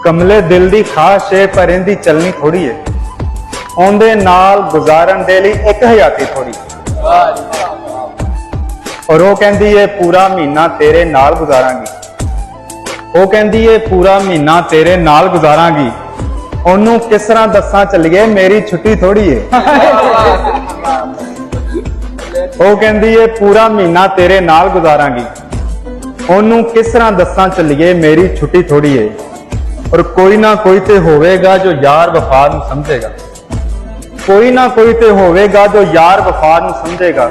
कमले दिल दी खास है पर इनदी चलनी थोड़ी है। ओंदे नाल गुजारन दे लई एक हयाती थोड़ी। और वो कहंदी है पूरा महीना तेरे नाल गुजारांगी। वो कहंदी है पूरा महीना तेरे नाल गुजारांगी। ओनू किस तरह दस्सां चलिए मेरी छुट्टी थोड़ी है। वो कहंदी है पूरा महीना तेरे नाल गुजारांगी। ओनू किस तरह दस्सां चलिए मेरी छुट्टी थोड़ी है। और कोई ना कोई ते होवेगा जो यार वफा नूं समझेगा। कोई ना कोई ते होवेगा जो यार वफा नूं समझेगा।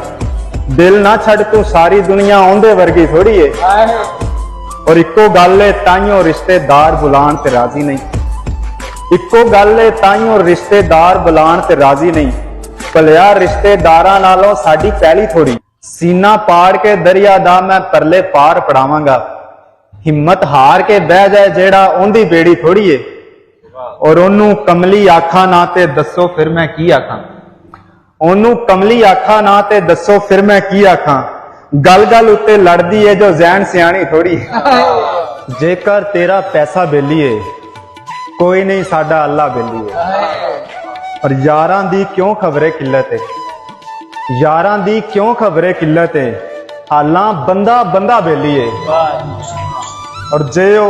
दिल ना छड़ तू सारी दुनिया ओंदे वर्गी थोड़ी है। और इको गल है ताइयों रिश्तेदार बुलाण ते राजी नहीं। इको गल है ताइयों रिश्तेदार बुलाण ते राजी नहीं। भलिया रिश्तेदारां नालों साडी पहली थोड़ी। सीना पाड़ के दरिया दा मैं परले पार पड़ावांगा। हिम्मत हार के बह जाए जेड़ा ओंदी बेड़ी थोड़ी है। और ओनू कमली आखा ना ते दसो फिर मैं की आखां। ओनू कमली आखा ना ते दसो फिर मैं की आखां। गल गल उत्ते लड़दी है जो जैन सियाणी थोड़ी। जेकर तेरा पैसा बेली है कोई नहीं साडा अल्लाह बेली है। और यारां दी क्यों खबरे किल्लत है। यारां दी क्यों खबरे किल्लत है। हालां बंदा बंदा बेली है। और जे ओ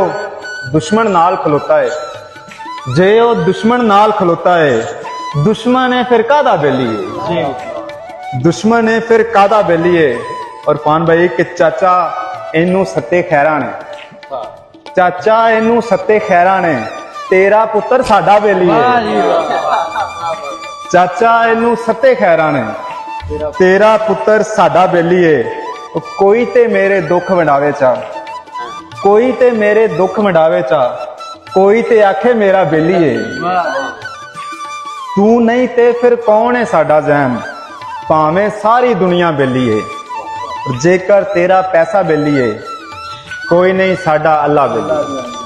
दुश्मन नाल खलोता है। जे ओ दुश्मन नाल खलोता है। दुश्मन है फिर कादा बेली है। दुश्मन है फिर कादा बेली है। और पान भाई कि चाचा इनू सत्ते खैरा ने। चाचा इनू सत्ते खैरा ने। तेरा पुत्र साडा बेली है। चाचा इनू सत्ते खैरा ने। तेरा पुत्र साडा बेली है। कोई ते मेरे दुख वंडावे चा। कोई ते मेरे दुख वंडावे चा। कोई ते आखे मेरा बेली है। तू नहीं ते फिर कौन है साडा जैम। भावें सारी दुनिया बेली है। जेकर तेरा पैसा बेली है कोई नहीं साडा अल्लाह बेली।